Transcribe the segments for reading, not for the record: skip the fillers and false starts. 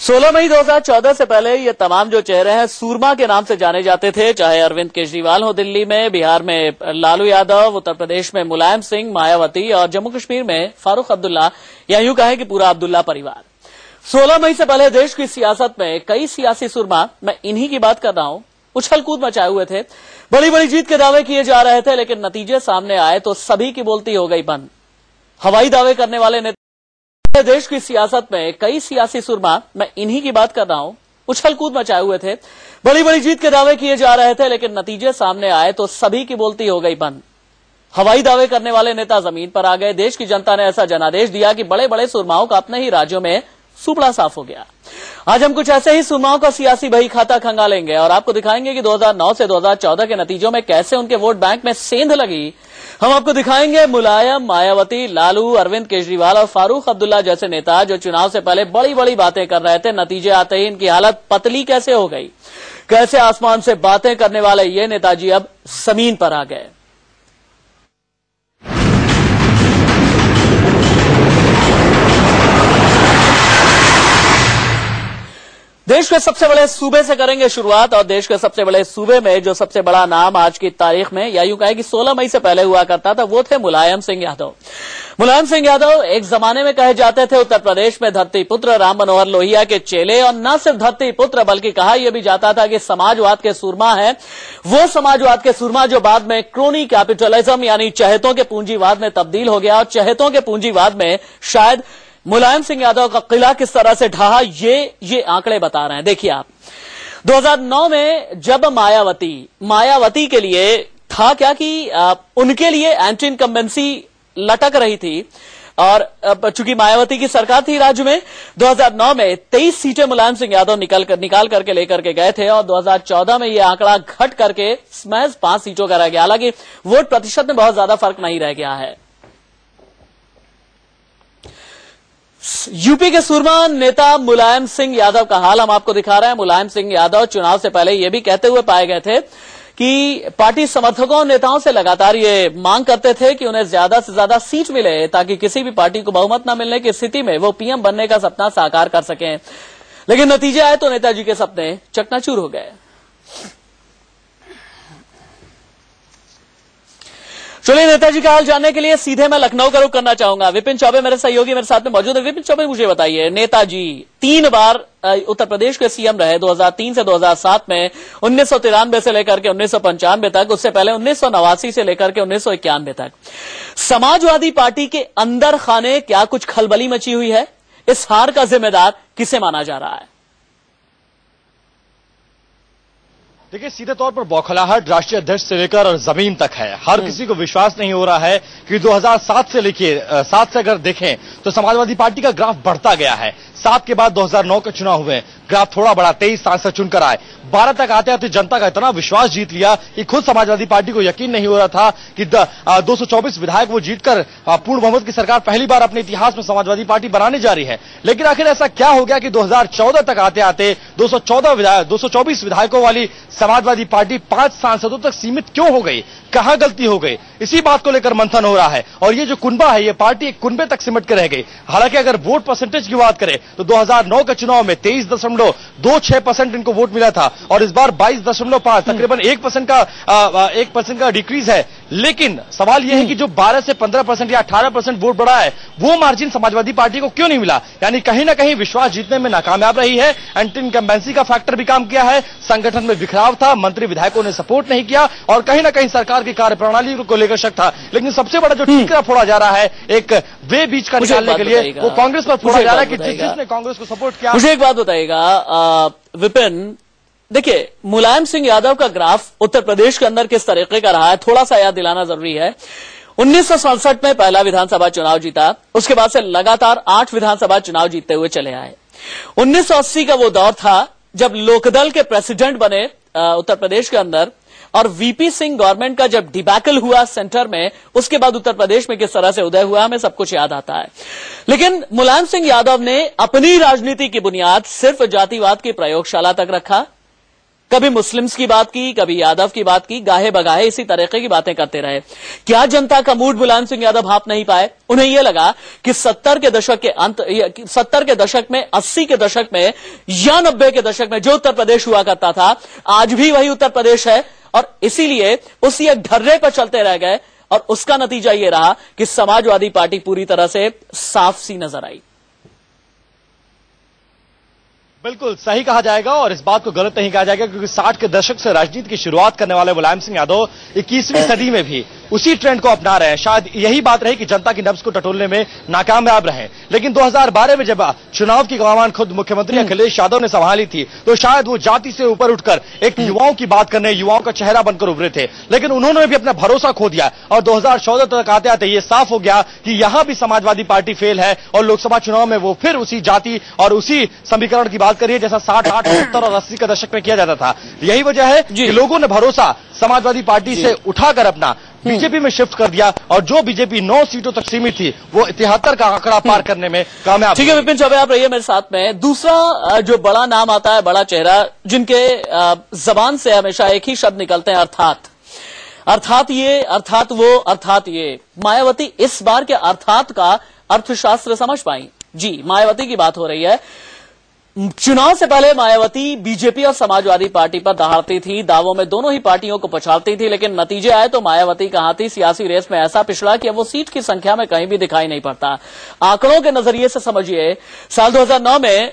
16 मई 2014 से पहले ये तमाम जो चेहरे हैं सूरमा के नाम से जाने जाते थे, चाहे अरविंद केजरीवाल हो दिल्ली में, बिहार में लालू यादव, उत्तर प्रदेश में मुलायम सिंह, मायावती और जम्मू कश्मीर में फारूक अब्दुल्ला, या यूं कहें कि पूरा अब्दुल्ला परिवार। 16 मई से पहले देश की सियासत में कई सियासी सुरमा, मैं इन्हीं की बात कर रहा हूं, उछल कूद मचाए हुए थे। बड़ी बड़ी जीत के दावे किए जा रहे थे, लेकिन नतीजे सामने आए तो सभी की बोलती हो गई बंद। हवाई दावे करने वाले नेता देश की सियासत में कई सियासी सुरमा, मैं इन्हीं की बात कर रहा हूं, उछल कूद मचाए हुए थे। बड़ी बड़ी जीत के दावे किए जा रहे थे, लेकिन नतीजे सामने आए तो सभी की बोलती हो गई बंद। हवाई दावे करने वाले नेता जमीन पर आ गए। देश की जनता ने ऐसा जनादेश दिया कि बड़े बड़े सुरमाओं का अपने ही राज्यों में सुपड़ा साफ हो गया। आज हम कुछ ऐसे ही सुरमाओं का सियासी बही खाता खंगालेंगे और आपको दिखाएंगे कि 2009 से 2014 के नतीजों में कैसे उनके वोट बैंक में सेंध लगी। हम आपको दिखाएंगे मुलायम, मायावती, लालू, अरविंद केजरीवाल और फारूक अब्दुल्ला जैसे नेता जो चुनाव से पहले बड़ी बड़ी बातें कर रहे थे, नतीजे आते ही इनकी हालत पतली कैसे हो गई। कैसे आसमान से बातें करने वाले ये नेताजी अब जमीन पर आ गए। देश के सबसे बड़े सूबे से करेंगे शुरुआत और देश के सबसे बड़े सूबे में जो सबसे बड़ा नाम आज की तारीख में, या यूं कहे कि 16 मई से पहले हुआ करता था, वो थे मुलायम सिंह यादव। मुलायम सिंह यादव एक जमाने में कहे जाते थे उत्तर प्रदेश में धरती पुत्र, राम मनोहर लोहिया के चेले, और न सिर्फ धरती पुत्र बल्कि कहा यह भी जाता था कि समाजवाद के सूरमा है। वो समाजवाद के सूरमा जो बाद में क्रोनी कैपिटलिज्म यानी चहेतों के पूंजीवाद में तब्दील हो गया, और चहेतों के पूंजीवाद में शायद मुलायम सिंह यादव का किला किस तरह से ढहा, ये आंकड़े बता रहे हैं। देखिए आप, 2009 में जब मायावती के लिए था क्या कि उनके लिए एंटी इनकम्बेंसी लटक रही थी, और चूंकि मायावती की सरकार थी राज्य में, 2009 में 23 सीटें मुलायम सिंह यादव निकाल करके लेकर के गए थे, और 2014 में यह आंकड़ा घट करके महज 5 सीटों का रह गया। हालांकि वोट प्रतिशत में बहुत ज्यादा फर्क नहीं रह गया है। यूपी के सूरमा नेता मुलायम सिंह यादव का हाल हम आपको दिखा रहे हैं। मुलायम सिंह यादव चुनाव से पहले यह भी कहते हुए पाए गए थे कि पार्टी समर्थकों और नेताओं से लगातार ये मांग करते थे कि उन्हें ज्यादा से ज्यादा सीट मिले, ताकि किसी भी पार्टी को बहुमत न मिलने की स्थिति में वो पीएम बनने का सपना साकार कर सकें। लेकिन नतीजे आए तो नेताजी के सपने चकनाचूर हो गए। चलिए नेताजी का हाल जानने के लिए सीधे मैं लखनऊ का रुख करना चाहूंगा। विपिन चौबे मेरे सहयोगी मेरे साथ में मौजूद है। विपिन चौबे, मुझे बताइए, नेताजी 3 बार उत्तर प्रदेश के सीएम रहे, 2003 से 2007 में, 1993 से लेकर के 1995 तक, उससे पहले 1989 से लेकर के 1991 तक। समाजवादी पार्टी के अंदर खाने क्या कुछ खलबली मची हुई है? इस हार का जिम्मेदार किसे माना जा रहा है? देखिए, सीधे तौर पर बौखलाहट राष्ट्रीय अध्यक्ष से लेकर और जमीन तक है। हर किसी को विश्वास नहीं हो रहा है कि 2007 से लेकर 7 से अगर देखें तो समाजवादी पार्टी का ग्राफ बढ़ता गया है। 7 के बाद 2009 के चुनाव हुए, ग्राफ थोड़ा बढ़ा, 23 सांसद चुनकर आए। 12 तक आते आते जनता का इतना विश्वास जीत लिया कि खुद समाजवादी पार्टी को यकीन नहीं हो रहा था कि 224 विधायक वो जीतकर पूर्ण बहुमत की सरकार पहली बार अपने इतिहास में समाजवादी पार्टी बनाने जा रही है। लेकिन आखिर ऐसा क्या हो गया कि 2014 तक आते आते 224 विधायकों वाली समाजवादी पार्टी 5 सांसदों तक सीमित क्यों हो गई? कहां गलती हो गई? इसी बात को लेकर मंथन हो रहा है। और ये जो कुनबा है, ये पार्टी एक कुनबे तक सिमट कर रह गई। हालांकि अगर वोट परसेंटेज की बात करें तो 2009 के चुनाव में 23.26% इनको वोट मिला था, और इस बार 22.5, तकरीबन 1% का डिक्रीज है। लेकिन सवाल यह है कि जो 12 से 15% या 18% वोट बढ़ा है, वो मार्जिन समाजवादी पार्टी को क्यों नहीं मिला? यानी कहीं ना कहीं विश्वास जीतने में नाकामयाब रही है। एंटी इनकम्बेंसी का फैक्टर भी काम किया है, संगठन में बिखराव था, मंत्री विधायकों ने सपोर्ट नहीं किया, और कहीं ना कहीं सरकार की कार्यप्रणाली को लेकर शक था। लेकिन सबसे बड़ा जो ठीकरा फोड़ा जा रहा है एक वे बीच का निकालने के लिए, वो कांग्रेस पर फोड़ा जा रहा है कि जिसने कांग्रेस को सपोर्ट किया। मुझे एक बात बताइएगा विपिन, देखिए मुलायम सिंह यादव का ग्राफ उत्तर प्रदेश के अंदर किस तरीके का रहा है, थोड़ा सा याद दिलाना जरूरी है। 1967 में पहला विधानसभा चुनाव जीता, उसके बाद से लगातार 8 विधानसभा चुनाव जीतते हुए चले आए। 1980 का वो दौर था जब लोकदल के प्रेसिडेंट बने उत्तर प्रदेश के अंदर, और वीपी सिंह गवर्नमेंट का जब डिबैकल हुआ सेंटर में, उसके बाद उत्तर प्रदेश में किस तरह से उदय हुआ, हमें सब कुछ याद आता है। लेकिन मुलायम सिंह यादव ने अपनी राजनीति की बुनियाद सिर्फ जातिवाद की प्रयोगशाला तक रखा, कभी मुस्लिम्स की बात की, कभी यादव की बात की, गाहे बगाहे इसी तरीके की बातें करते रहे। क्या जनता का मूड मुलायम सिंह यादव भांप नहीं पाए? उन्हें यह लगा कि 70 के दशक के अंत, 70 के दशक में, 80 के दशक में या 90 के दशक में जो उत्तर प्रदेश हुआ करता था, आज भी वही उत्तर प्रदेश है, और इसीलिए उसी एक ढर्रे पर चलते रह गए, और उसका नतीजा यह रहा कि समाजवादी पार्टी पूरी तरह से साफ सी नजर आई। बिल्कुल सही कहा जाएगा, और इस बात को गलत नहीं कहा जाएगा, क्योंकि 60 के दशक से राजनीति की शुरुआत करने वाले मुलायम सिंह यादव 21वीं सदी में भी उसी ट्रेंड को अपना रहे हैं। शायद यही बात रही कि जनता की नब्ज को टटोलने में नाकामयाब रहे। लेकिन 2012 में जब चुनाव की कमान खुद मुख्यमंत्री अखिलेश यादव ने संभाली थी, तो शायद वो जाति से ऊपर उठकर एक युवाओं की बात करने, युवाओं का चेहरा बनकर उभरे थे। लेकिन उन्होंने भी अपना भरोसा खो दिया, और 2014 तक आते आते ये साफ हो गया कि यहां भी समाजवादी पार्टी फेल है, और लोकसभा चुनाव में वो फिर उसी जाति और उसी समीकरण की बात करिए जैसा 60, 70 और 80 के दशक में किया जाता था। यही वजह है कि लोगों ने भरोसा समाजवादी पार्टी से उठाकर अपना बीजेपी में शिफ्ट कर दिया, और जो बीजेपी 9 सीटों तक सीमित थी, वो 73 का आंकड़ा पार करने में कामयाब। ठीक है विपिन चौबे, आप रहिए मेरे साथ में। दूसरा जो बड़ा नाम आता है, बड़ा चेहरा, जिनके जबान से हमेशा एक ही शब्द निकलते हैं, अर्थात ये, अर्थात वो, अर्थात ये। मायावती इस बार के अर्थात का अर्थशास्त्र समझ पाई? जी, मायावती की बात हो रही है। चुनाव से पहले मायावती बीजेपी और समाजवादी पार्टी पर दहाड़ती थी, दावों में दोनों ही पार्टियों को पछाड़ती थी, लेकिन नतीजे आए तो मायावती का हाथी सियासी रेस में ऐसा पिछड़ा कि अब वो सीट की संख्या में कहीं भी दिखाई नहीं पड़ता। आंकड़ों के नजरिए से समझिए, साल 2009 में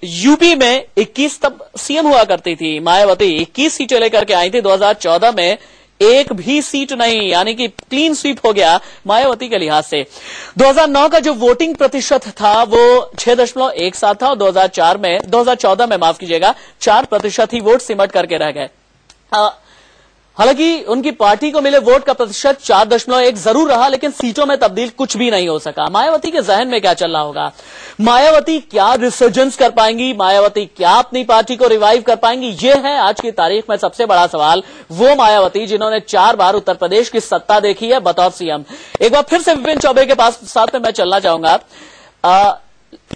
यूपी में 21 तब सीएम हुआ करती थी मायावती, 21 सीटें लेकर के आई थी। 2014 में एक भी सीट नहीं, यानी कि क्लीन स्वीप हो गया मायावती के लिहाज से। 2009 का जो वोटिंग प्रतिशत था वो 6.17 था, और 2014 में माफ कीजिएगा 4% ही वोट सिमट करके रह गए। हालांकि उनकी पार्टी को मिले वोट का प्रतिशत 4.1 जरूर रहा, लेकिन सीटों में तब्दील कुछ भी नहीं हो सका। मायावती के जहन में क्या चल रहा होगा? मायावती क्या रिसर्जेंस कर पाएंगी? मायावती क्या अपनी पार्टी को रिवाइव कर पाएंगी? ये है आज की तारीख में सबसे बड़ा सवाल। वो मायावती जिन्होंने 4 बार उत्तर प्रदेश की सत्ता देखी है बतौर सीएम। एक बार फिर से विपिन चौबे के पास साथ में मैं चलना चाहूंगा,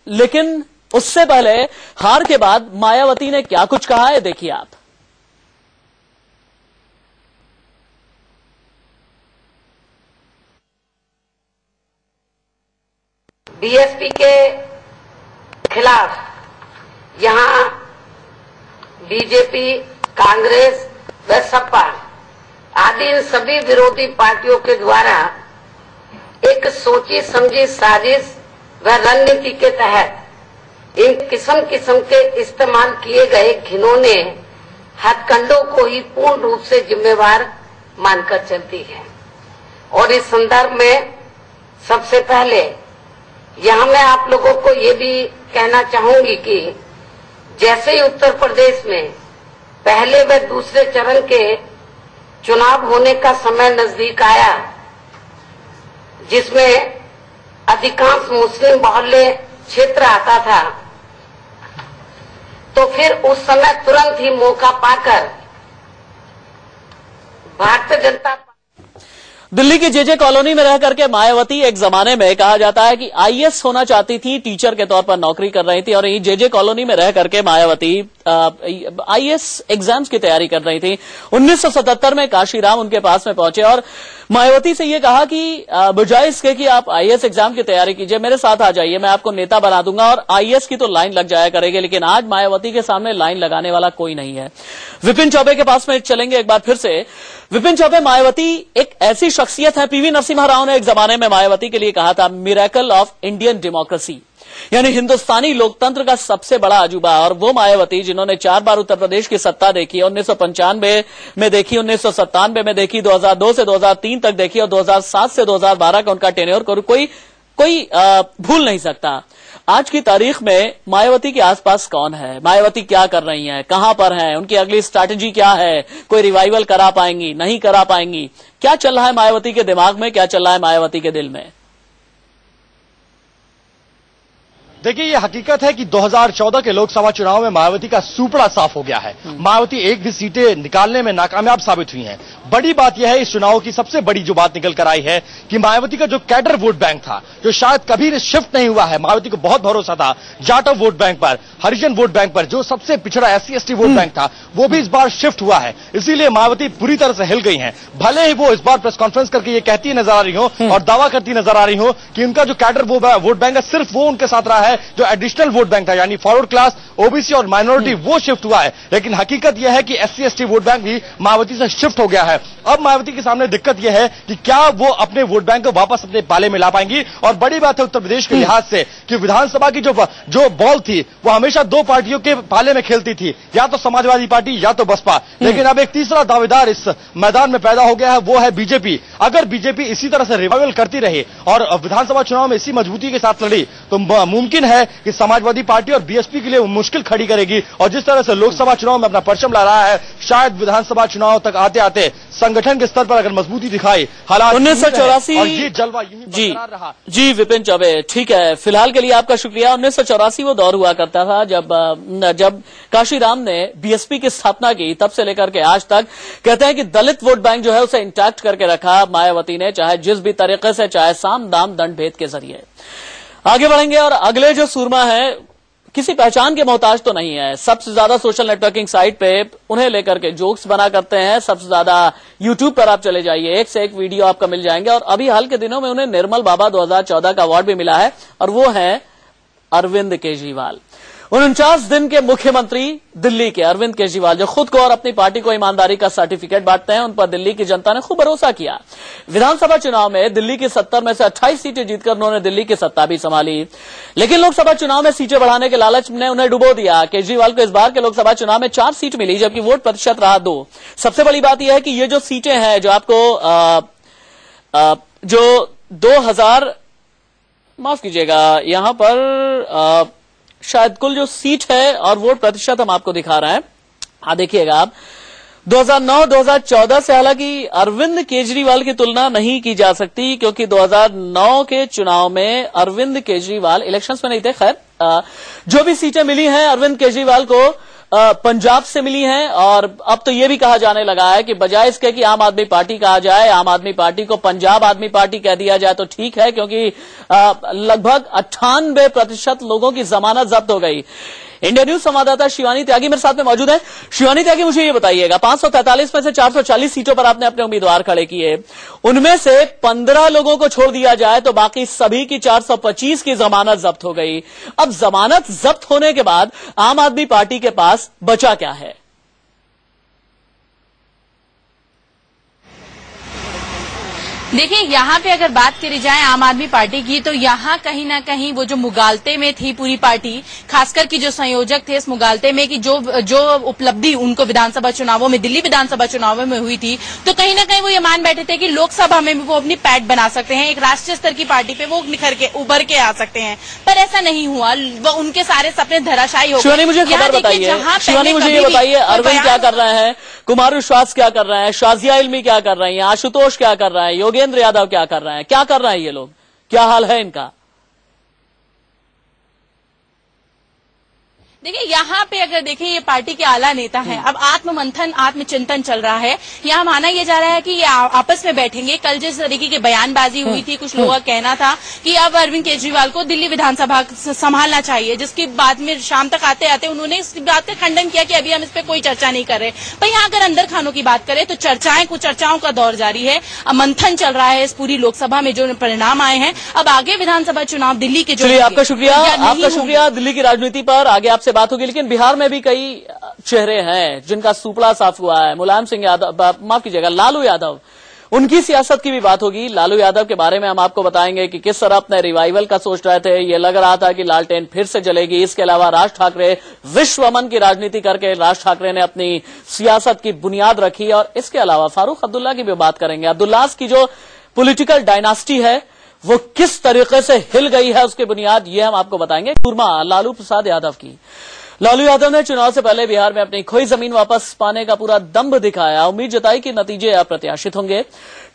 लेकिन उससे पहले हार के बाद मायावती ने क्या कुछ कहा है, देखिए आप। बीएसपी के खिलाफ यहां बीजेपी, कांग्रेस व सपा आदि इन सभी विरोधी पार्टियों के द्वारा एक सोची समझी साजिश व रणनीति के तहत इन किस्म किस्म के इस्तेमाल किए गए घिनौने हथकंडों को ही पूर्ण रूप से जिम्मेवार मानकर चलती है। और इस संदर्भ में सबसे पहले यहां मैं आप लोगों को ये भी कहना चाहूंगी कि जैसे ही उत्तर प्रदेश में पहले व दूसरे चरण के चुनाव होने का समय नजदीक आया, जिसमें अधिकांश मुस्लिम बहुल्य क्षेत्र आता था, तो फिर उस समय तुरंत ही मौका पाकर भारतीय जनता दिल्ली की जेजे कॉलोनी में रह करके मायावती एक जमाने में कहा जाता है कि आईएएस होना चाहती थी, टीचर के तौर पर नौकरी कर रही थी, और यही जेजे कॉलोनी में रह करके मायावती आईएएस एग्जाम्स की तैयारी कर रही थी। 1977 में काशीराम उनके पास में पहुंचे और मायावती से ये कहा कि बजाय इसके कि आप आईएएस एग्जाम की तैयारी कीजिए, मेरे साथ आ जाइए, मैं आपको नेता बना दूंगा और आईएएस की तो लाइन लग जाया करेगी। लेकिन आज मायावती के सामने लाइन लगाने वाला कोई नहीं है। विपिन चौबे के पास में चलेंगे एक बार फिर से। विपिन चौबे, मायावती एक ऐसी शख्सियत है, पीवी नरसिम्हा राव ने एक जमाने में मायावती के लिए कहा था मिरेकल ऑफ इंडियन डेमोक्रेसी, यानी हिंदुस्तानी लोकतंत्र का सबसे बड़ा अजूबा। और वो मायावती जिन्होंने 4 बार उत्तर प्रदेश की सत्ता देखी, 1995 में देखी, 1997 में देखी, 2002 से 2003 तक देखी, और 2007 से 2012 का उनका टेन्योर कोई भूल नहीं सकता। आज की तारीख में मायावती के आसपास कौन है? मायावती क्या कर रही हैं? कहां पर हैं? उनकी अगली स्ट्रैटेजी क्या है? कोई रिवाइवल करा पाएंगी? नहीं करा पाएंगी? क्या चल रहा है मायावती के दिमाग में? क्या चल रहा है मायावती के दिल में? देखिए, ये हकीकत है कि 2014 के लोकसभा चुनाव में मायावती का सुपड़ा साफ हो गया है। मायावती एक भी सीटें निकालने में नाकामयाब साबित हुई हैं। बड़ी बात यह है इस चुनाव की सबसे बड़ी जो बात निकल कर आई है कि मायावती का जो कैडर वोट बैंक था, जो शायद कभी शिफ्ट नहीं हुआ है, मायावती को बहुत भरोसा था जाटव वोट बैंक पर, हरिजन वोट बैंक पर, जो सबसे पिछड़ा SC/ST वोट बैंक था, वो भी इस बार शिफ्ट हुआ है। इसीलिए मायावती पूरी तरह से हिल गई हैं। भले ही वो इस बार प्रेस कॉन्फ्रेंस करके ये कहती नजर आ रही हो और दावा करती नजर आ रही हो कि उनका जो कैडर वोट बैंक है सिर्फ वो उनके साथ रहा है जो एडिशनल वोट बैंक था, यानी फॉरवर्ड क्लास, OBC और माइनॉरिटी, वो शिफ्ट हुआ है। लेकिन हकीकत यह है कि SC/ST वोट बैंक भी मायावती से शिफ्ट हो गया है। अब मायावती के सामने दिक्कत यह है कि क्या वो अपने वोट बैंक को वापस अपने पाले में ला पाएंगी। और बड़ी बात है उत्तर प्रदेश के लिहाज से कि विधानसभा की जो बॉल थी वो हमेशा दो पार्टियों के पाले में खेलती थी, या तो समाजवादी पार्टी या तो बसपा। लेकिन अब एक तीसरा दावेदार इस मैदान में पैदा हो गया है, वो है बीजेपी। अगर बीजेपी इसी तरह से रिवाइवल करती रही और विधानसभा चुनाव में इसी मजबूती के साथ लड़ी तो मुमकिन है कि समाजवादी पार्टी और BSP के लिए मुश्किल खड़ी करेगी। और जिस तरह से लोकसभा चुनाव में अपना परचम ला रहा है, शायद विधानसभा चुनाव तक आते आते संगठन के स्तर पर अगर मजबूती दिखाई, हालात 1984 और ये जलवा यूं ही बरकरार रहा। जी विपिन चौबे, ठीक है, फिलहाल के लिए आपका शुक्रिया। 1984 वो दौर हुआ करता था जब काशीराम ने BSP की स्थापना की, तब से लेकर के आज तक कहते हैं कि दलित वोट बैंक जो है उसे इंटैक्ट करके रखा मायावती ने, चाहे जिस भी तरीके से, चाहे साम दाम दंड भेद के जरिए। आगे बढ़ेंगे और अगले जो सूरमा है किसी पहचान के मोहताज तो नहीं है। सबसे ज्यादा सोशल नेटवर्किंग साइट पे उन्हें लेकर के जोक्स बना करते हैं। सबसे ज्यादा यूट्यूब पर आप चले जाइए, एक से एक वीडियो आपको मिल जाएंगे। और अभी हाल के दिनों में उन्हें निर्मल बाबा 2014 का अवार्ड भी मिला है, और वो है अरविंद केजरीवाल। 49 दिन के मुख्यमंत्री दिल्ली के अरविंद केजरीवाल, जो खुद को और अपनी पार्टी को ईमानदारी का सर्टिफिकेट बांटते हैं, उन पर दिल्ली की जनता ने खूब भरोसा किया। विधानसभा चुनाव में दिल्ली की 70 में से 28 सीटें जीतकर उन्होंने दिल्ली की सत्ता भी संभाली। लेकिन लोकसभा चुनाव में सीटें बढ़ाने के लालच ने उन्हें डुबो दिया। केजरीवाल को इस बार के लोकसभा चुनाव में 4 सीट मिली, जबकि वोट प्रतिशत रहा 2। सबसे बड़ी बात यह है कि ये जो सीटें हैं, जो आपको जो 2000 माफ कीजिएगा, यहां पर शायद कुल जो सीट है और वोट प्रतिशत हम आपको दिखा रहे हैं। हाँ देखिएगा आप, 2009-2014 से हालांकि अरविंद केजरीवाल की तुलना नहीं की जा सकती, क्योंकि 2009 के चुनाव में अरविंद केजरीवाल इलेक्शंस में नहीं थे। खैर, जो भी सीटें मिली हैं अरविंद केजरीवाल को पंजाब से मिली हैं। और अब तो यह भी कहा जाने लगा है कि बजाय इसके कि आम आदमी पार्टी कहा जाए, आम आदमी पार्टी को पंजाब आदमी पार्टी कह दिया जाए तो ठीक है, क्योंकि लगभग 98% लोगों की जमानत जब्त हो गई। इंडिया न्यूज संवाददाता शिवानी त्यागी मेरे साथ में मौजूद है। शिवानी त्यागी, मुझे ये बताइएगा, 543 में से 440 सीटों पर आपने अपने उम्मीदवार खड़े किए, उनमें से 15 लोगों को छोड़ दिया जाए तो बाकी सभी की 425 की जमानत जब्त हो गई। अब जमानत जब्त होने के बाद आम आदमी पार्टी के पास बचा क्या है? देखिए, यहाँ पे अगर बात करी जाए आम आदमी पार्टी की, तो यहाँ कहीं ना कहीं वो जो मुगालते में थी पूरी पार्टी, खासकर की जो संयोजक थे इस मुगालते में, कि जो उपलब्धि उनको विधानसभा चुनावों में, दिल्ली विधानसभा चुनावों में हुई थी, तो कहीं ना कहीं वो ये मान बैठे थे कि लोकसभा में भी वो अपनी पैठ बना सकते हैं, एक राष्ट्रीय स्तर की पार्टी पे वो निखर के उभर के आ सकते हैं। पर ऐसा नहीं हुआ, वो उनके सारे सपने धराशायी हो गए। शिवानी, मुझे खबर बताइए, शिवानी मुझे ये बताइए, अरविंद क्या कर रहे हैं, कुमार विश्वास क्या कर रहे हैं, शाजिया इल्मी क्या कर रही हैं, आशुतोष क्या कर रहे हैं, योगेंद्र यादव क्या कर रहे हैं, क्या कर रहे हैं ये लोग, क्या हाल है इनका? देखिए, यहाँ पे अगर देखें, ये पार्टी के आला नेता हैं। अब आत्ममंथन, आत्मचिंतन चल रहा है। यहाँ माना यह जा रहा है कि ये आपस में बैठेंगे। कल जिस तरीके की बयानबाजी हुई थी, कुछ लोगों का कहना था कि अब अरविंद केजरीवाल को दिल्ली विधानसभा संभालना चाहिए, जिसकी बाद में शाम तक आते आते उन्होंने इस बात का खंडन किया कि अभी हम इस पर कोई चर्चा नहीं कर रहे। पर यहाँ अगर अंदर खानों की बात करें तो चर्चाओं का दौर जारी है। अब मंथन चल रहा है इस पूरी लोकसभा में, जो परिणाम आए हैं। अब आगे विधानसभा चुनाव दिल्ली के जो, आपका शुक्रिया दिल्ली की राजनीति पर आगे आपसे बात होगी। लेकिन बिहार में भी कई चेहरे हैं जिनका सुपड़ा साफ हुआ है। मुलायम सिंह यादव, माफ कीजिएगा, लालू यादव, उनकी सियासत की भी बात होगी। लालू यादव के बारे में हम आपको बताएंगे कि किस तरह अपने रिवाइवल का सोच रहे थे। ये लग रहा था कि लालटेन फिर से जलेगी। इसके अलावा राज ठाकरे, विश्व अमन की राजनीति करके राज ठाकरे ने अपनी सियासत की बुनियाद रखी। और इसके अलावा फारूक अब्दुल्ला की भी बात करेंगे। अब्दुल्लास की जो पॉलिटिकल डायनास्टी है वो किस तरीके से हिल गई है, उसकी बुनियाद ये हम आपको बताएंगे। सूरमा लालू प्रसाद यादव की, लालू यादव ने चुनाव से पहले बिहार में अपनी खोई जमीन वापस पाने का पूरा दम्भ दिखाया। उम्मीद जताई कि नतीजे अप्रत्याशित होंगे।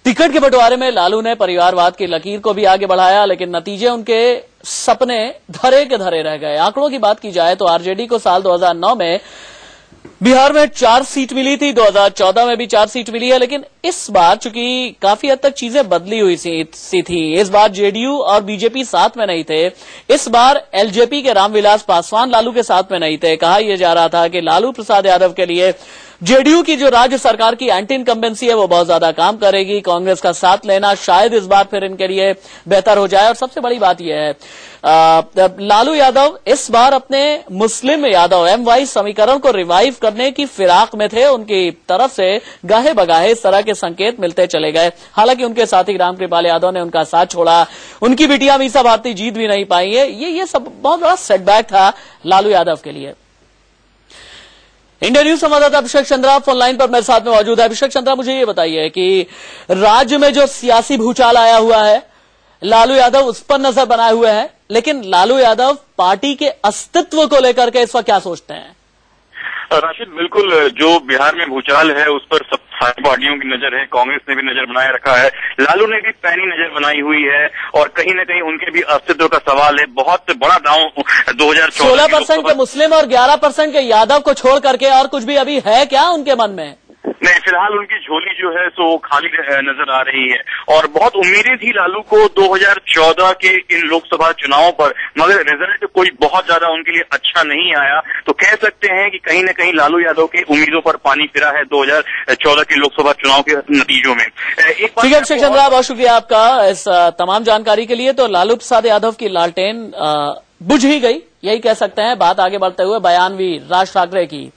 टिकट के बंटवारे में लालू ने परिवारवाद की लकीर को भी आगे बढ़ाया, लेकिन नतीजे उनके सपने धरे के धरे रह गए। आंकड़ों की बात की जाए तो आरजेडी को साल 2009 में बिहार में 4 सीट मिली थी, 2014 में भी 4 सीट मिली है, लेकिन इस बार चूंकि काफी हद तक चीजें बदली हुई सी थी। इस बार जेडीयू और बीजेपी साथ में नहीं थे। इस बार एलजेपी के रामविलास पासवान लालू के साथ में नहीं थे। कहा यह जा रहा था कि लालू प्रसाद यादव के लिए जेडीयू की जो राज्य सरकार की एंटी इनकम्बेंसी है वो बहुत ज्यादा काम करेगी। कांग्रेस का साथ लेना शायद इस बार फिर इनके लिए बेहतर हो जाए। और सबसे बड़ी बात यह है, लालू यादव इस बार अपने मुस्लिम यादव MY समीकरण को रिवाइव करने की फिराक में थे। उनकी तरफ से गाहे बगाहे इस तरह के संकेत मिलते चले गए। हालांकि उनके साथी रामकृपाल यादव ने उनका साथ छोड़ा, उनकी बिटिया मीसा भारती जीत भी नहीं पाई है। ये सब बहुत बड़ा सेटबैक था लालू यादव के लिए। इंडिया न्यूज संवाददाता अभिषेक चंद्रा फोन लाइन पर मेरे साथ में मौजूद है। अभिषेक चंद्रा, मुझे ये बताइए कि राज्य में जो सियासी भूचाल आया हुआ है, लालू यादव उस पर नजर बनाए हुए हैं, लेकिन लालू यादव पार्टी के अस्तित्व को लेकर के इस वक्त क्या सोचते हैं? राशिद, बिल्कुल जो बिहार में भूचाल है उस पर सब सारी पार्टियों की नजर है। कांग्रेस ने भी नजर बनाए रखा है, लालू ने भी पैनी नजर बनाई हुई है और कहीं न कहीं उनके भी अस्तित्व का सवाल है। बहुत बड़ा दांव 2014 16% के मुस्लिम और 11% के यादव को छोड़ करके और कुछ भी अभी है क्या उनके मन में? नहीं, फिलहाल उनकी झोली जो है सो खाली नजर आ रही है और बहुत उम्मीदें थी लालू को 2014 के इन लोकसभा चुनावों पर, मगर रिजल्ट कोई बहुत ज्यादा उनके लिए अच्छा नहीं आया। तो कह सकते हैं कि कहीं न कहीं लालू यादव की उम्मीदों पर पानी फिरा है 2014 के लोकसभा चुनाव के नतीजों में। ठीक है अभिषेक चंद्रा, बहुत शुक्रिया आपका इस तमाम जानकारी के लिए। तो लालू प्रसाद यादव की लालटेन बुझ ही गई, यही कह सकते हैं। बात आगे बढ़ते हुए बयानवी राज ठाकरे की,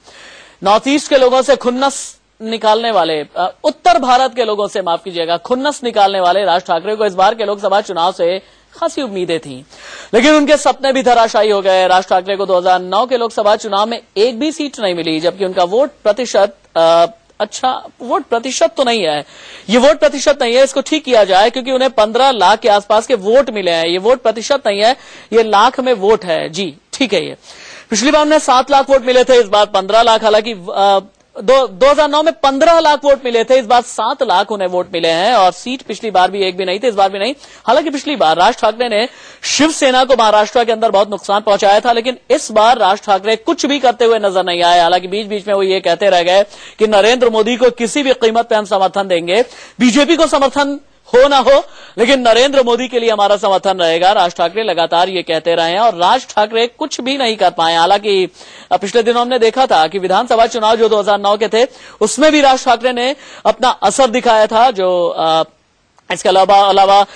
नॉर्थ ईस्ट के लोगों से खुन्नस निकालने वाले, उत्तर भारत के लोगों से माफ कीजिएगा, खुन्नस निकालने वाले राज ठाकरे को इस बार के लोकसभा चुनाव से खासी उम्मीदें थी, लेकिन उनके सपने भी धराशायी हो गए। राज ठाकरे को 2009 के लोकसभा चुनाव में एक भी सीट नहीं मिली, जबकि उनका वोट प्रतिशत वोट प्रतिशत तो नहीं है, ये वोट प्रतिशत नहीं है, इसको ठीक किया जाए, क्योंकि उन्हें 15 लाख के आसपास के वोट मिले हैं। ये वोट प्रतिशत नहीं है, ये लाख में वोट है। जी ठीक है। ये पिछली बार उन्हें 7 लाख वोट मिले थे, इस बार 15 लाख। हालांकि 2009 में 15 लाख वोट मिले थे, इस बार 7 लाख उन्हें वोट मिले हैं। और सीट पिछली बार भी एक भी नहीं थी, इस बार भी नहीं। हालांकि पिछली बार राज ठाकरे ने शिवसेना को महाराष्ट्र के अंदर बहुत नुकसान पहुंचाया था, लेकिन इस बार राज ठाकरे कुछ भी करते हुए नजर नहीं आए। हालांकि बीच बीच में वो ये कहते रह गए कि नरेंद्र मोदी को किसी भी कीमत पर हम समर्थन देंगे, बीजेपी को समर्थन हो ना हो, लेकिन नरेंद्र मोदी के लिए हमारा समर्थन रहेगा। राज ठाकरे लगातार ये कहते रहे हैं और राज ठाकरे कुछ भी नहीं कर पाए। हालांकि पिछले दिनों हमने देखा था कि विधानसभा चुनाव जो 2009 के थे उसमें भी राज ठाकरे ने अपना असर दिखाया था। जो इसके अलावा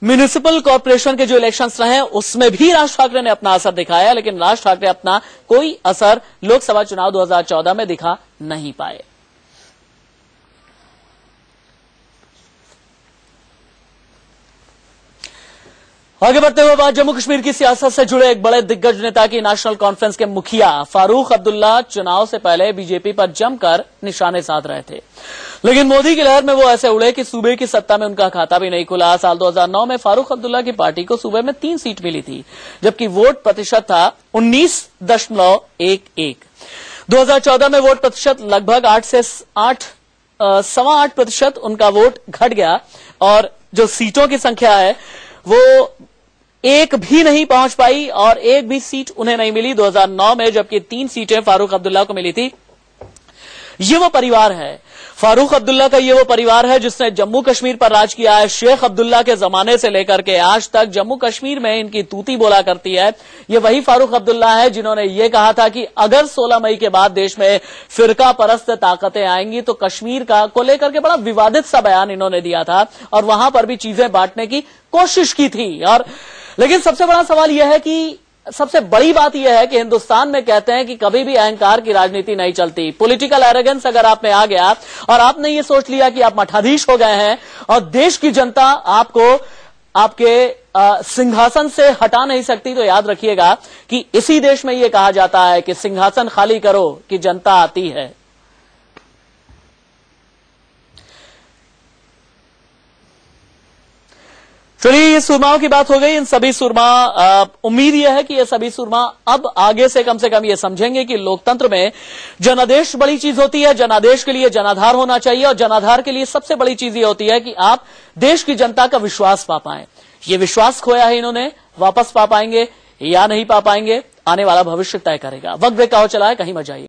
म्युनिसिपल कॉर्पोरेशन के जो इलेक्शंस रहे उसमें भी राज ठाकरे ने अपना असर दिखाया, लेकिन राज ठाकरे अपना कोई असर लोकसभा चुनाव 2014 में दिखा नहीं पाए। आगे बढ़ते हुए बात जम्मू कश्मीर की सियासत से जुड़े एक बड़े दिग्गज नेता की, नेशनल कॉन्फ्रेंस के मुखिया फारूक अब्दुल्ला चुनाव से पहले बीजेपी पर जमकर निशाने साध रहे थे, लेकिन मोदी की लहर में वो ऐसे उड़े कि सूबे की सत्ता में उनका खाता भी नहीं खुला। साल 2009 में फारूक अब्दुल्ला की पार्टी को सूबे में 3 सीट मिली थी, जबकि वोट प्रतिशत था 19.11। 2014 में वोट प्रतिशत लगभग 8 से 8.8% उनका वोट घट गया और जो सीटों की संख्या है वो एक भी नहीं पहुंच पाई और एक भी सीट उन्हें नहीं मिली 2009 में, जबकि 3 सीटें फारूक अब्दुल्ला को मिली थी। ये वो परिवार है, फारूक अब्दुल्ला का ये वो परिवार है जिसने जम्मू कश्मीर पर राज किया है। शेख अब्दुल्ला के जमाने से लेकर के आज तक जम्मू कश्मीर में इनकी तूती बोला करती है। ये वही फारूक अब्दुल्ला है जिन्होंने ये कहा था कि अगर 16 मई के बाद देश में फिरका परस्त ताकतें आएंगी तो कश्मीर को लेकर के बड़ा विवादित सा बयान इन्होंने दिया था और वहां पर भी चीजें बांटने की कोशिश की थी। और लेकिन सबसे बड़ा सवाल यह है कि सबसे बड़ी बात यह है कि हिंदुस्तान में कहते हैं कि कभी भी अहंकार की राजनीति नहीं चलती। पॉलिटिकल एरोगेंस अगर आप में आ गया और आपने ये सोच लिया कि आप मठाधीश हो गए हैं और देश की जनता आपको आपके सिंहासन से हटा नहीं सकती, तो याद रखिएगा कि इसी देश में यह कहा जाता है कि सिंहासन खाली करो कि जनता आती है। चलिए, ये सुरमाओं की बात हो गई। इन सभी सुरमा, उम्मीद यह है कि ये सभी सुरमा अब आगे से कम ये समझेंगे कि लोकतंत्र में जनादेश बड़ी चीज होती है। जनादेश के लिए जनाधार होना चाहिए और जनाधार के लिए सबसे बड़ी चीज ये होती है कि आप देश की जनता का विश्वास पा पाएं। ये विश्वास खोया है इन्होंने, वापस पा पाएंगे या नहीं पा पाएंगे, आने वाला भविष्य तय करेगा। वक्त ब्रेक का हो चला है, कहीं मत जाइए।